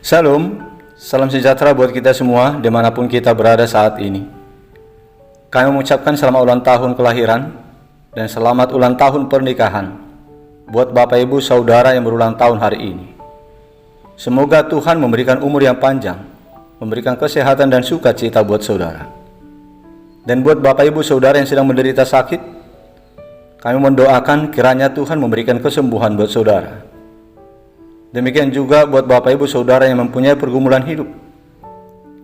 Salam, salam sejahtera buat kita semua dimanapun kita berada saat ini. Kami mengucapkan selamat ulang tahun kelahiran dan selamat ulang tahun pernikahan buat Bapak Ibu Saudara yang berulang tahun hari ini. Semoga Tuhan memberikan umur yang panjang, memberikan kesehatan dan sukacita buat saudara. Dan buat Bapak Ibu Saudara yang sedang menderita sakit, kami mendoakan kiranya Tuhan memberikan kesembuhan buat saudara. Demikian juga buat Bapak Ibu Saudara yang mempunyai pergumulan hidup.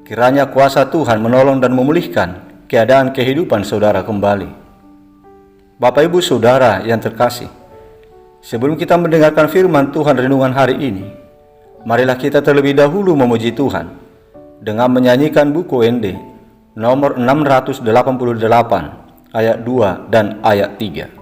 Kiranya kuasa Tuhan menolong dan memulihkan keadaan kehidupan saudara kembali. Bapak Ibu Saudara yang terkasih, sebelum kita mendengarkan firman Tuhan renungan hari ini, marilah kita terlebih dahulu memuji Tuhan dengan menyanyikan buku ND nomor 688 ayat 2 dan ayat 3.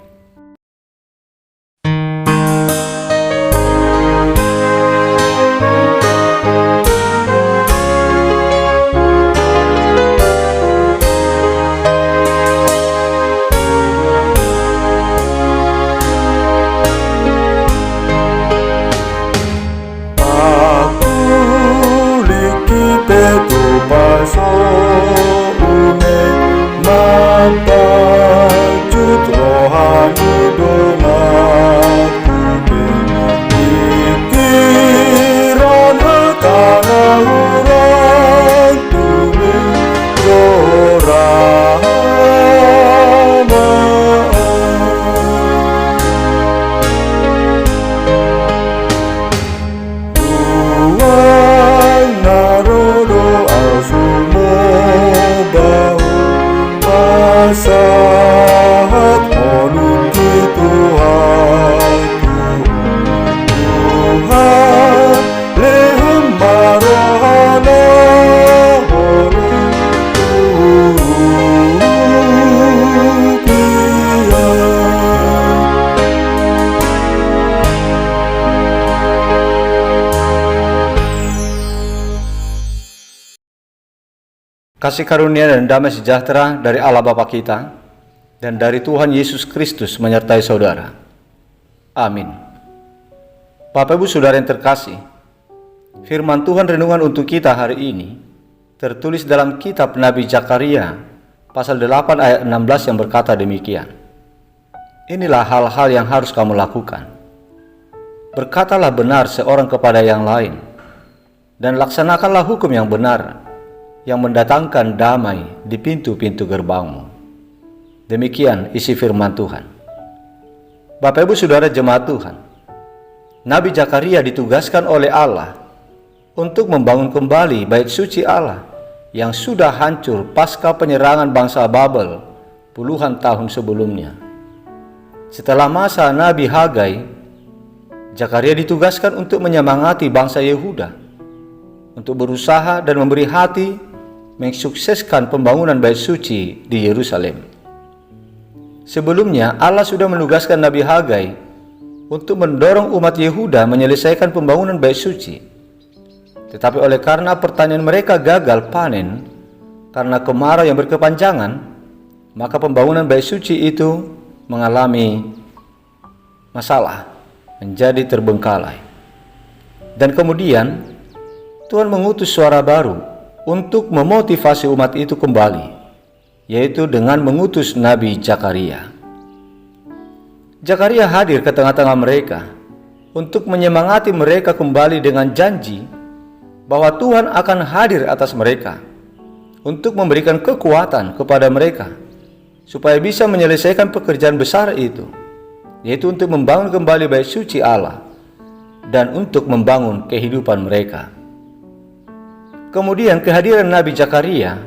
Kasih karunia dan damai sejahtera dari Allah Bapa kita dan dari Tuhan Yesus Kristus menyertai saudara. Amin. Bapak Ibu Saudara yang terkasih, firman Tuhan renungan untuk kita hari ini tertulis dalam kitab Nabi Zakaria pasal 8 ayat 16 yang berkata demikian. Inilah hal-hal yang harus kamu lakukan. Berkatalah benar seorang kepada yang lain, dan laksanakanlah hukum yang benar, yang mendatangkan damai di pintu-pintu gerbangmu. Demikian isi firman Tuhan. Bapak Ibu Saudara jemaat Tuhan, Nabi Zakaria ditugaskan oleh Allah untuk membangun kembali bait suci Allah yang sudah hancur pasca penyerangan bangsa Babel puluhan tahun sebelumnya. Setelah masa Nabi Hagai, Zakaria ditugaskan untuk menyemangati bangsa Yehuda untuk berusaha dan memberi hati mensukseskan pembangunan bait suci di Yerusalem. Sebelumnya Allah sudah menugaskan Nabi Hagai untuk mendorong umat Yehuda menyelesaikan pembangunan bait suci. Tetapi oleh karena pertanian mereka gagal panen karena kemarau yang berkepanjangan, maka pembangunan bait suci itu mengalami masalah, menjadi terbengkalai. Dan kemudian Tuhan mengutus suara baru untuk memotivasi umat itu kembali, yaitu dengan mengutus Nabi Zakaria. Zakaria hadir ke tengah-tengah mereka untuk menyemangati mereka kembali dengan janji bahwa Tuhan akan hadir atas mereka untuk memberikan kekuatan kepada mereka supaya bisa menyelesaikan pekerjaan besar itu, yaitu untuk membangun kembali bait suci Allah dan untuk membangun kehidupan mereka. Kemudian kehadiran Nabi Zakaria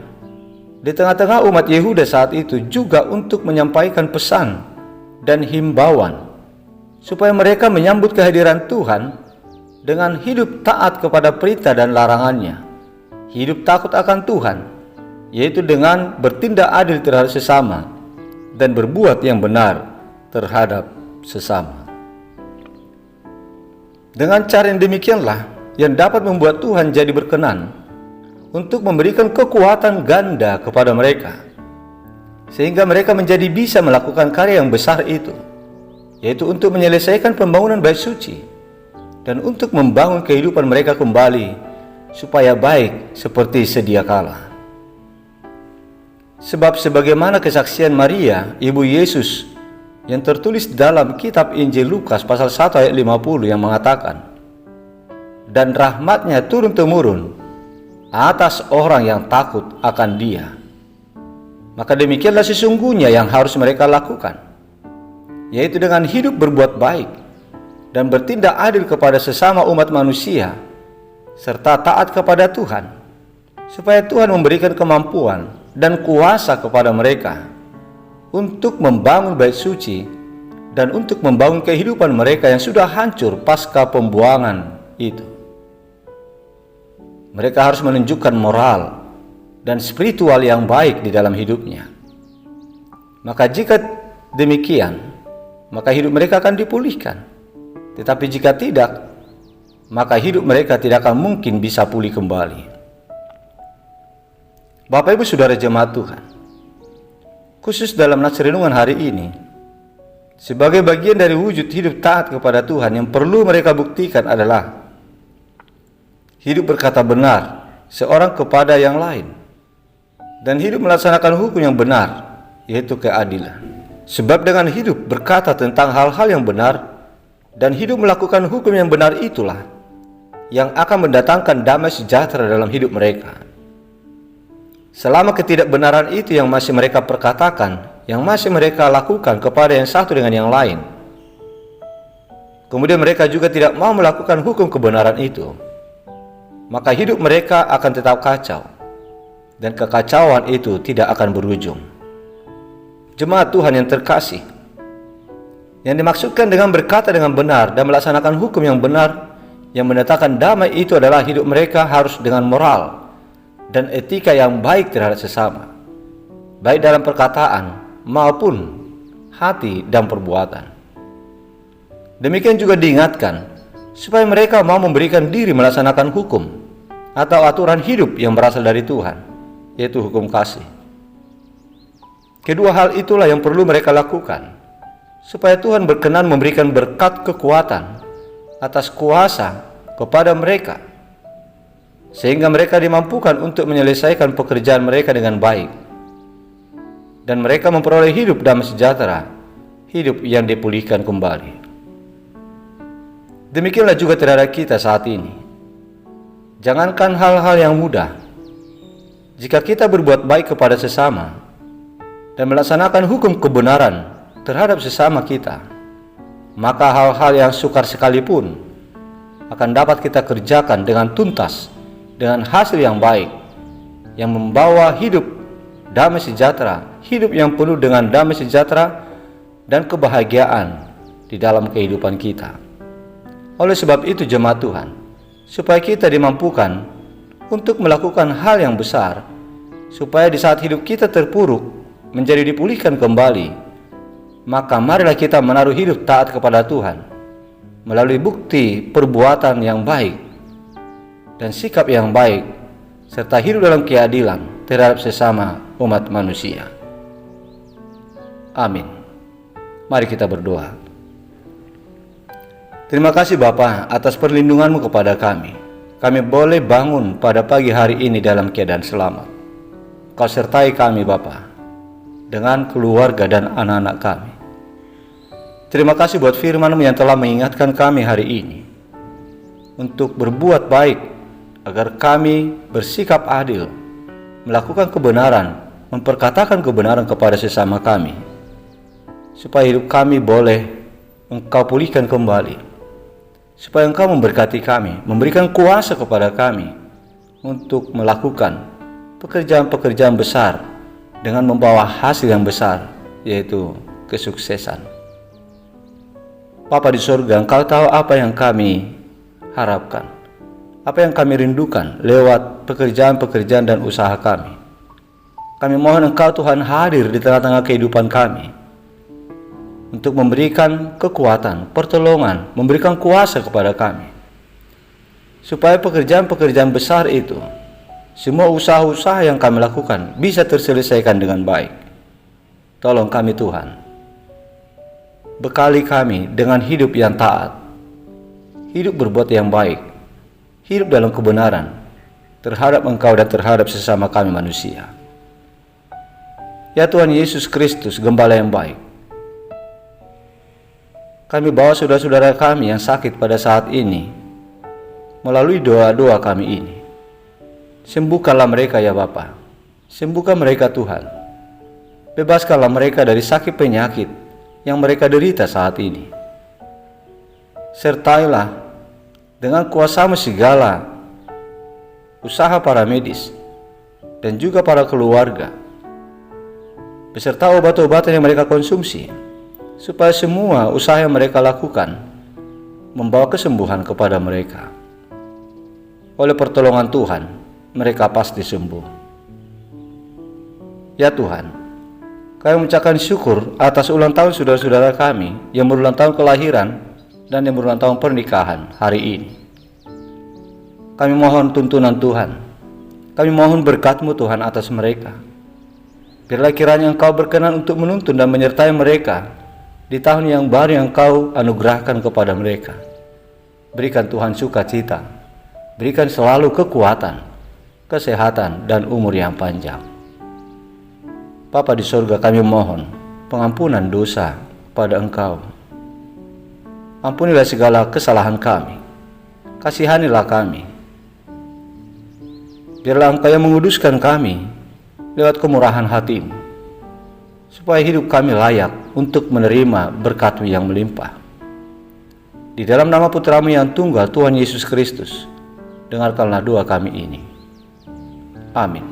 di tengah-tengah umat Yehuda saat itu juga untuk menyampaikan pesan dan himbauan supaya mereka menyambut kehadiran Tuhan dengan hidup taat kepada perintah dan larangannya, hidup takut akan Tuhan, yaitu dengan bertindak adil terhadap sesama dan berbuat yang benar terhadap sesama. Dengan cara yang demikianlah yang dapat membuat Tuhan jadi berkenan untuk memberikan kekuatan ganda kepada mereka, sehingga mereka menjadi bisa melakukan karya yang besar itu, yaitu untuk menyelesaikan pembangunan bait suci dan untuk membangun kehidupan mereka kembali supaya baik seperti sedia kala. Sebab sebagaimana kesaksian Maria, ibu Yesus, yang tertulis dalam kitab Injil Lukas pasal 1 ayat 50 yang mengatakan, "Dan rahmatnya turun-temurun atas orang yang takut akan Dia." Maka demikianlah sesungguhnya yang harus mereka lakukan, yaitu dengan hidup berbuat baik dan bertindak adil kepada sesama umat manusia, serta taat kepada Tuhan, supaya Tuhan memberikan kemampuan dan kuasa kepada mereka untuk membangun bait suci dan untuk membangun kehidupan mereka yang sudah hancur pasca pembuangan itu. Mereka harus menunjukkan moral dan spiritual yang baik di dalam hidupnya. Maka jika demikian, maka hidup mereka akan dipulihkan. Tetapi jika tidak, maka hidup mereka tidak akan mungkin bisa pulih kembali. Bapak Ibu Saudara jemaat Tuhan, khusus dalam nats renungan hari ini, sebagai bagian dari wujud hidup taat kepada Tuhan yang perlu mereka buktikan adalah hidup berkata benar seorang kepada yang lain, dan hidup melaksanakan hukum yang benar, yaitu keadilan. Sebab dengan hidup berkata tentang hal-hal yang benar dan hidup melakukan hukum yang benar itulah yang akan mendatangkan damai sejahtera dalam hidup mereka. Selama ketidakbenaran itu yang masih mereka perkatakan, yang masih mereka lakukan kepada yang satu dengan yang lain, kemudian mereka juga tidak mau melakukan hukum kebenaran itu, maka hidup mereka akan tetap kacau, dan kekacauan itu tidak akan berujung. Jemaat Tuhan yang terkasih, yang dimaksudkan dengan berkata dengan benar dan melaksanakan hukum yang benar yang mendatangkan damai itu adalah hidup mereka harus dengan moral dan etika yang baik terhadap sesama, baik dalam perkataan maupun hati dan perbuatan. Demikian juga diingatkan supaya mereka mau memberikan diri melaksanakan hukum atau aturan hidup yang berasal dari Tuhan, yaitu hukum kasih. Kedua hal itulah yang perlu mereka lakukan supaya Tuhan berkenan memberikan berkat kekuatan atas kuasa kepada mereka, sehingga mereka dimampukan untuk menyelesaikan pekerjaan mereka dengan baik, dan mereka memperoleh hidup damai sejahtera, hidup yang dipulihkan kembali. Demikianlah juga terhadap kita saat ini. Jangankan hal-hal yang mudah, jika kita berbuat baik kepada sesama dan melaksanakan hukum kebenaran terhadap sesama kita, maka hal-hal yang sukar sekalipun akan dapat kita kerjakan dengan tuntas, dengan hasil yang baik, yang membawa hidup damai sejahtera, hidup yang penuh dengan damai sejahtera dan kebahagiaan di dalam kehidupan kita. Oleh sebab itu jemaat Tuhan, supaya kita dimampukan untuk melakukan hal yang besar, supaya di saat hidup kita terpuruk menjadi dipulihkan kembali, maka marilah kita menaruh hidup taat kepada Tuhan melalui bukti perbuatan yang baik dan sikap yang baik, serta hidup dalam keadilan terhadap sesama umat manusia. Amin. Mari kita berdoa. Terima kasih Bapa atas perlindungan-Mu kepada kami. Kami boleh bangun pada pagi hari ini dalam keadaan selamat. Kau sertai kami Bapa, dengan keluarga dan anak-anak kami. Terima kasih buat firman-Mu yang telah mengingatkan kami hari ini untuk berbuat baik, agar kami bersikap adil, melakukan kebenaran, memperkatakan kebenaran kepada sesama kami, supaya hidup kami boleh Engkau pulihkan kembali, supaya Engkau memberkati kami, memberikan kuasa kepada kami untuk melakukan pekerjaan-pekerjaan besar dengan membawa hasil yang besar, yaitu kesuksesan. Bapa di surga, Engkau tahu apa yang kami harapkan, apa yang kami rindukan lewat pekerjaan-pekerjaan dan usaha kami. Kami mohon Engkau Tuhan hadir di tengah-tengah kehidupan kami untuk memberikan kekuatan, pertolongan, memberikan kuasa kepada kami, supaya pekerjaan-pekerjaan besar itu, semua usaha-usaha yang kami lakukan bisa terselesaikan dengan baik. Tolong kami Tuhan, bekali kami dengan hidup yang taat, hidup berbuat yang baik, hidup dalam kebenaran, terhadap Engkau dan terhadap sesama kami manusia. Ya Tuhan Yesus Kristus, Gembala yang baik, kami bawa saudara-saudara kami yang sakit pada saat ini melalui doa-doa kami ini. Sembuhkanlah mereka ya Bapa, sembuhkan mereka Tuhan. Bebaskanlah mereka dari sakit penyakit yang mereka derita saat ini. Sertailah dengan kuasa-Mu segala usaha para medis dan juga para keluarga, beserta obat-obatan yang mereka konsumsi, supaya semua usaha yang mereka lakukan membawa kesembuhan kepada mereka. Oleh pertolongan Tuhan, mereka pasti sembuh. Ya Tuhan, kami mengucapkan syukur atas ulang tahun saudara-saudara kami yang berulang tahun kelahiran dan yang berulang tahun pernikahan hari ini. Kami mohon tuntunan Tuhan, kami mohon berkat-Mu Tuhan atas mereka. Biarlah kiranya Engkau berkenan untuk menuntun dan menyertai mereka di tahun yang baru yang Engkau anugerahkan kepada mereka. Berikan Tuhan sukacita, berikan selalu kekuatan, kesehatan, dan umur yang panjang. Bapa di sorga, kami mohon pengampunan dosa pada Engkau. Ampunilah segala kesalahan kami, kasihanilah kami. Biarlah Engkau yang menguduskan kami lewat kemurahan hati-Mu, supaya hidup kami layak untuk menerima berkat-Mu yang melimpah. Di dalam nama Putra-Mu yang tunggal, Tuhan Yesus Kristus, dengarkanlah doa kami ini. Amin.